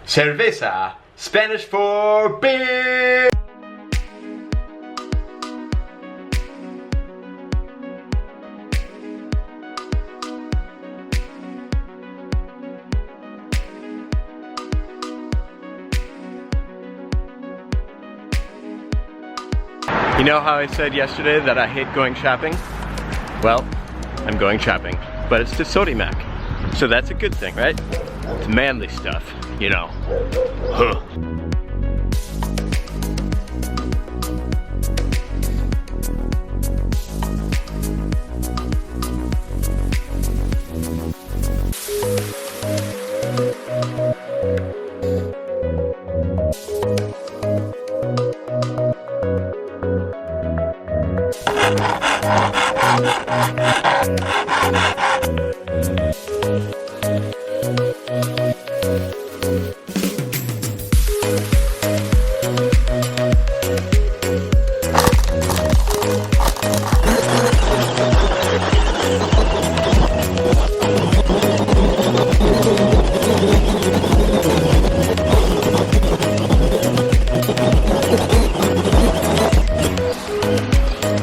Cerveza, Spanish for beer. You know how I said yesterday that I hate going shopping? Well, I'm going shopping, but it's to Sodimac. So that's a good thing, right? It's manly stuff, you know. Huh.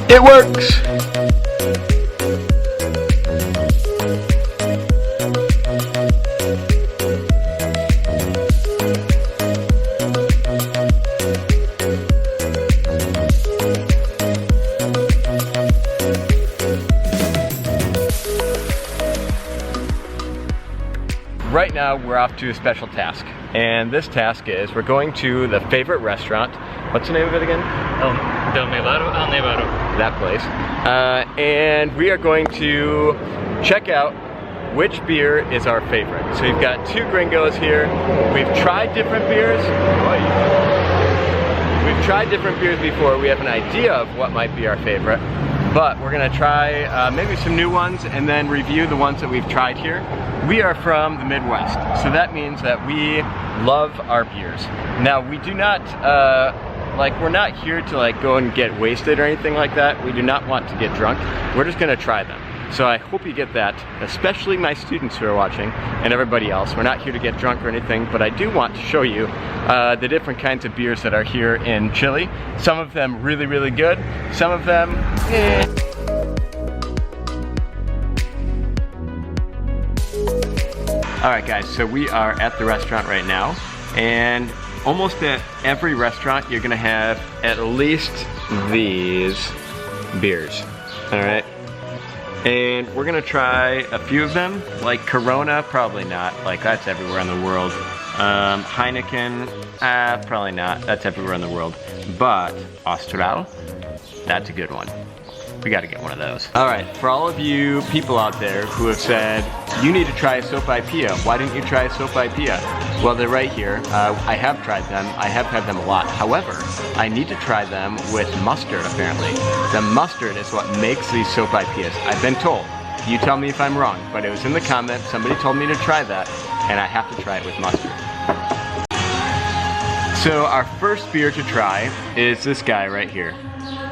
It works! Right now we're off to a special task, and this task is we're going to the favorite restaurant. What's the name of it again? Del Nevado al Nevado. That place. And we are going to check out which beer is our favorite. So you've got two Gringos here. We've tried different beers. We've tried different beers before. We have an idea of what might be our favorite, but we're gonna try maybe some new ones and then review the ones that we've tried here. We are from the Midwest, so that means that we love our beers. Now, we do not, we're not here to go and get wasted or anything like that. We do not want to get drunk. We're just gonna try them. So I hope you get that, especially my students who are watching and everybody else. We're not here to get drunk or anything, but I do want to show you the different kinds of beers that are here in Chile. Some of them really, really good. Some of them, eh. Alright guys, so we are at the restaurant right now, and almost at every restaurant you're gonna have at least these beers. Alright? And we're gonna try a few of them, like Corona, probably not, that's everywhere in the world. Heineken, probably not, that's everywhere in the world. But Austral, that's a good one. We gotta get one of those. Alright, for all of you people out there who have said, you need to try a sopapilla, why didn't you try a sopapilla? Well, they're right here. I have tried them. I have had them a lot. However, I need to try them with mustard, apparently. The mustard is what makes these sopapillas. I've been told. You tell me if I'm wrong, but it was in the comments. Somebody told me to try that, and I have to try it with mustard. So our first beer to try is this guy right here.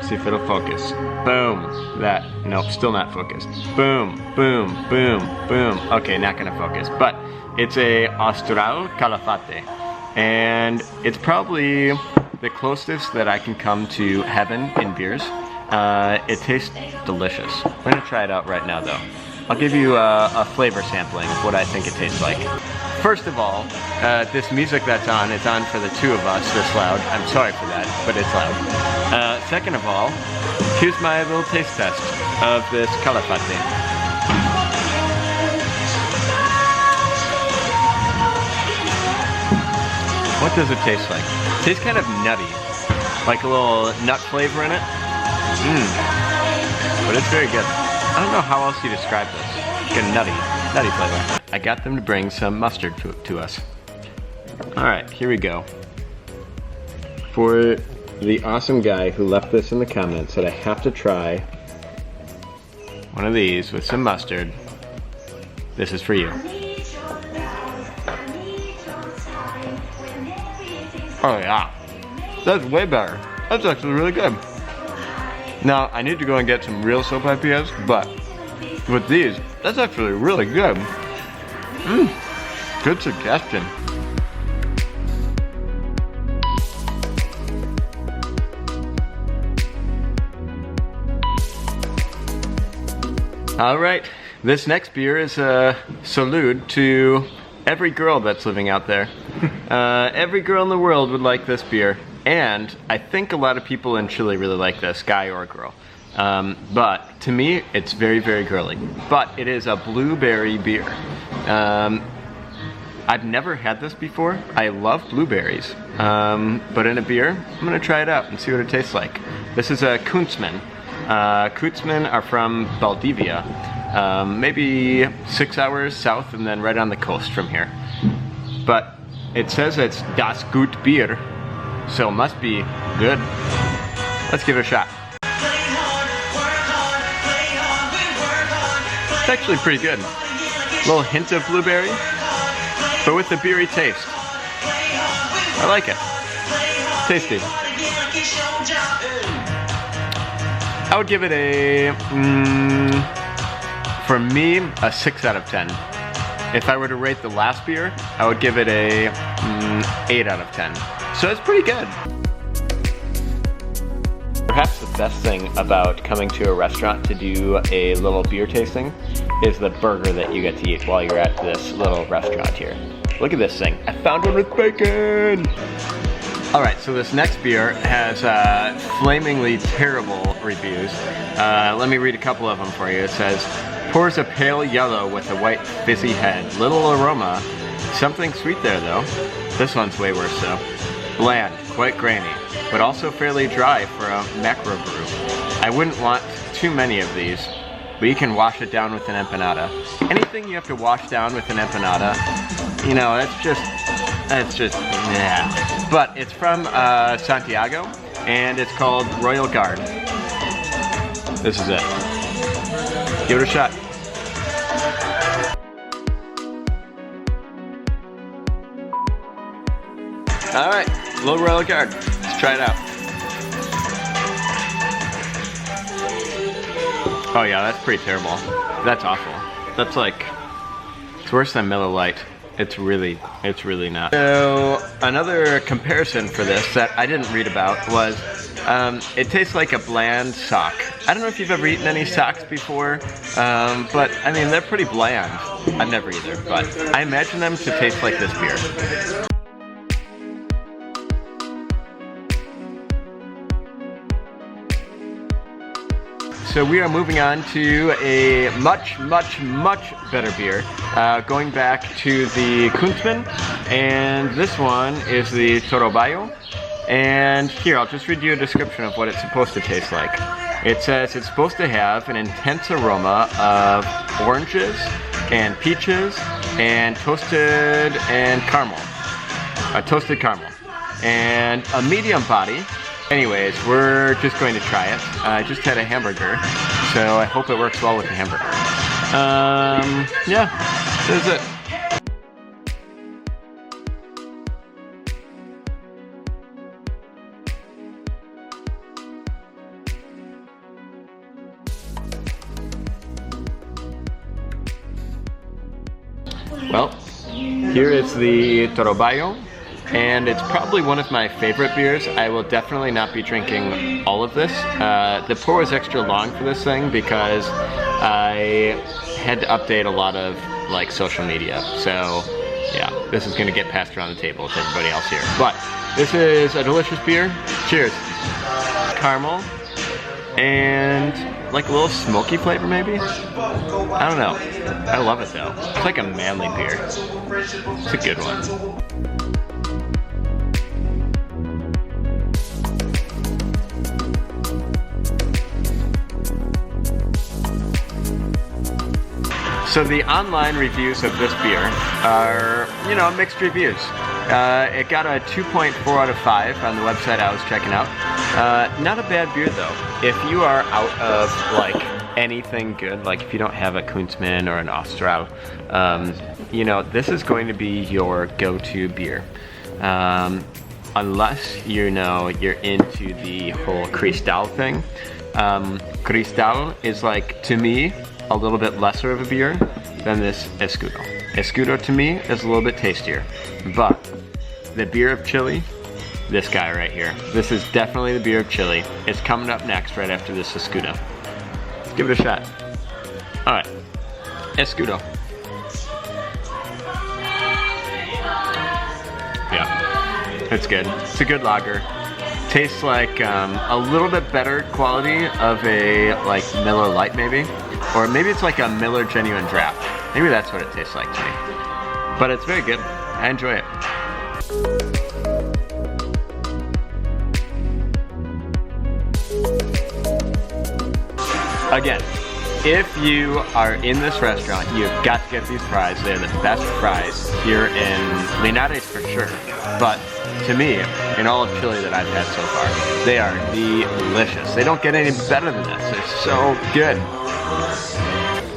See if it'll focus. Boom. That. Nope, still not focused. Boom, boom, boom, boom. Okay, not gonna focus. But it's a Austral Calafate. And it's probably the closest that I can come to heaven in beers. It tastes delicious. We're gonna try it out right now though. I'll give you a flavor sampling of what I think it tastes like. First of all, this music that's on is on for the two of us this loud. I'm sorry for that, but it's loud. Second of all, here's my little taste test of this Calafate. What does it taste like? It tastes kind of nutty, like a little nut flavor in it. But it's very good. I don't know how else you describe this. Like a nutty flavor. I got them to bring some mustard to us. Alright, here we go. For the awesome guy who left this in the comments that I have to try one of these with some mustard, this is for you. Oh yeah, that's way better. That's actually really good. Now, I need to go and get some real sopapillas, but with these, that's actually really good. Good suggestion. All right, this next beer is a salute to every girl that's living out there. Every girl in the world would like this beer. And I think a lot of people in Chile really like this, guy or girl. But to me, it's very, very girly. But it is a blueberry beer. I've never had this before. I love blueberries. But in a beer, I'm gonna try it out and see what it tastes like. This is a Kunstmann. Kunstmann are from Valdivia. Maybe 6 hours south and then right on the coast from here. But it says it's das gut Bier, so it must be good. Let's give it a shot. It's actually pretty good. A little hint of blueberry, but with the beery taste. I like it. Tasty. I would give it a, for me, a 6 out of 10. If I were to rate the last beer, I would give it a 8 out of 10. So it's pretty good. Perhaps the best thing about coming to a restaurant to do a little beer tasting is the burger that you get to eat while you're at this little restaurant here. Look at this thing. I found one with bacon! Alright, so this next beer has flamingly terrible reviews. Let me read a couple of them for you. It says, pours a pale yellow with a white fizzy head. Little aroma. Something sweet there though. This one's way worse though. Bland, quite grainy, but also fairly dry for a macro brew. I wouldn't want too many of these, but you can wash it down with an empanada. Anything you have to wash down with an empanada, you know, that's just, yeah. But it's from Santiago, and it's called Royal Guard. This is it. Give it a shot. All right, little Royal Guard. Let's try it out. Oh yeah, that's pretty terrible. That's awful. That's like, it's worse than Miller Lite. It's really not. So another comparison for this that I didn't read about was, it tastes like a bland sock. I don't know if you've ever eaten any socks before, but I mean, they're pretty bland. I've never either, but I imagine them to taste like this beer. So we are moving on to a much better beer. Going back to the Kunstmann, and this one is the Torobayo. And here, I'll just read you a description of what it's supposed to taste like. It says it's supposed to have an intense aroma of oranges and peaches and toasted caramel, and a medium body. Anyways, we're just going to try it. I just had a hamburger, so I hope it works well with the hamburger. Yeah, that's it. Well, here is the Torobayo. And it's probably one of my favorite beers. I will definitely not be drinking all of this. The pour was extra long for this thing because I had to update a lot of like social media. So yeah, this is gonna get passed around the table to everybody else here. But this is a delicious beer. Cheers. Caramel and like a little smoky flavor maybe? I don't know. I love it though. It's like a manly beer. It's a good one. So the online reviews of this beer are, you know, mixed reviews. It got a 2.4 out of 5 on the website I was checking out. Not a bad beer though. If you are out of like anything good, like if you don't have a Kunstmann or an Austral, you know, this is going to be your go-to beer. Unless, you know, you're into the whole Cristal thing. Cristal is like, to me, a little bit lesser of a beer than this Escudo. Escudo to me is a little bit tastier, but the beer of Chile, this guy right here. This is definitely the beer of Chile. It's coming up next right after this Escudo. Let's give it a shot. All right, Escudo. Yeah, it's good. It's a good lager. Tastes like a little bit better quality of a like Miller Lite maybe, or maybe it's like a Miller Genuine Draft. Maybe that's what it tastes like to me. But it's very good. I enjoy it. Again, if you are in this restaurant, you've got to get these fries. They're the best fries here in Linares for sure. But to me, in all of Chile that I've had so far, they are delicious. They don't get any better than this. They're so good.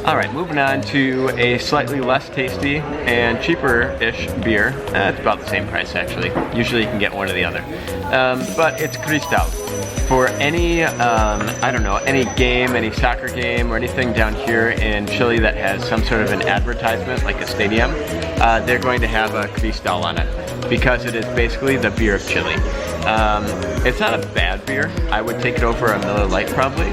All right, moving on to a slightly less tasty and cheaper-ish beer. It's about the same price actually. Usually you can get one or the other. But it's Cristal. For any, I don't know, any game, any soccer game or anything down here in Chile that has some sort of an advertisement, like a stadium, they're going to have a Cristal on it because it is basically the beer of Chile. It's not a bad beer. I would take it over a Miller Lite probably,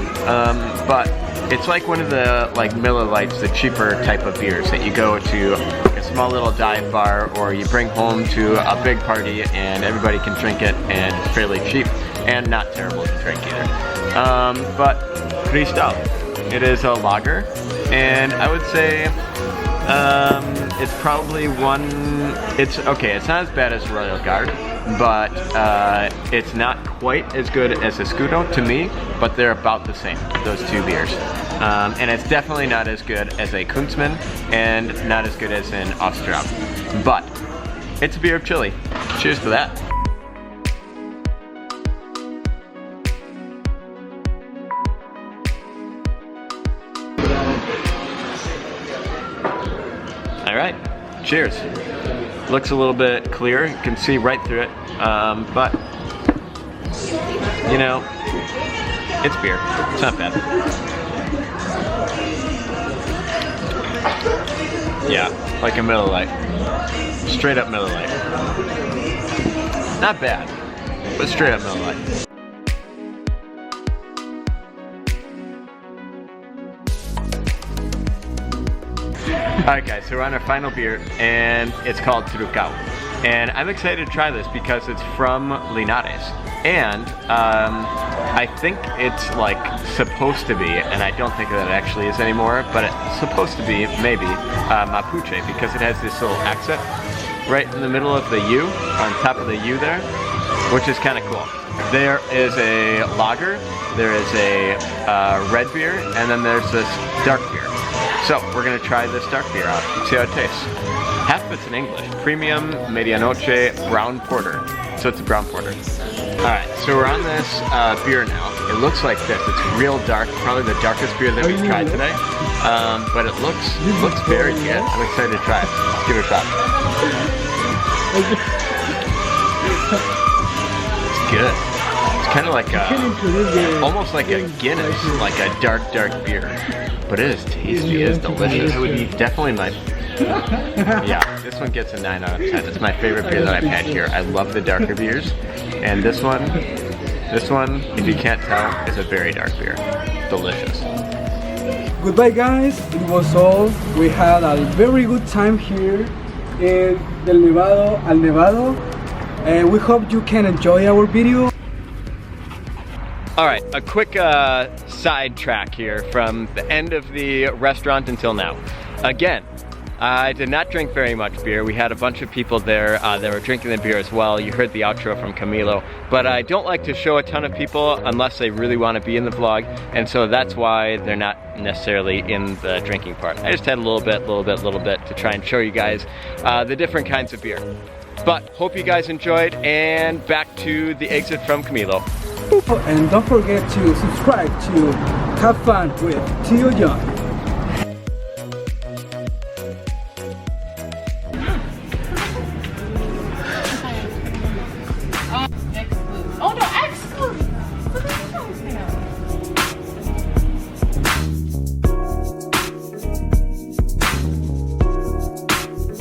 but it's like one of the like Miller Lites, the cheaper type of beers that you go to like a small little dive bar or you bring home to a big party and everybody can drink it and it's fairly cheap and not terrible to drink either. But Cristal, it is a lager and I would say it's probably it's okay, it's not as bad as Royal Guard, but it's not quite as good as Escudo to me, but they're about the same, those two beers. And it's definitely not as good as a Kunstmann and not as good as an Austral. But it's a beer of Chile. Cheers to that. All right, cheers. Looks a little bit clear, you can see right through it, but you know, it's beer, it's not bad. Yeah, like a Miller Lite, straight up Miller Lite. Not bad, but straight up Miller Lite. Alright guys, so we're on our final beer and it's called Trucao. And I'm excited to try this because it's from Linares. And I think it's like supposed to be, and I don't think that it actually is anymore, but it's supposed to be maybe Mapuche because it has this little accent right in the middle of the U, on top of the U there, which is kind of cool. There is a lager, there is a red beer, and then there's this dark beer. So we're gonna try this dark beer out, see how it tastes. Half of it's in English, Premium Medianoche Brown Porter. So it's a brown porter. All right, so we're on this beer now. It looks like this, it's real dark, probably the darkest beer that we've tried today. But it looks very good. I'm excited to try it. Let's give it a shot. It's good. It's kind of like a, almost like a Guinness, like a dark beer. But it is tasty, it is delicious. Definitely my, yeah, this one gets a 9 out of 10. It's my favorite beer that I've had here. I love the darker beers. And this one, if you can't tell, is a very dark beer. Delicious. Goodbye guys, it was all. We had a very good time here in Del Nevado al Nevado. And we hope you can enjoy our video. All right, a quick sidetrack here from the end of the restaurant until now. Again, I did not drink very much beer. We had a bunch of people there that were drinking the beer as well. You heard the outro from Camilo. But I don't like to show a ton of people unless they really want to be in the vlog. And so that's why they're not necessarily in the drinking part. I just had a little bit to try and show you guys the different kinds of beer. But hope you guys enjoyed, and back to the exit from Camilo. And don't forget to subscribe to Have Fun with Tio John.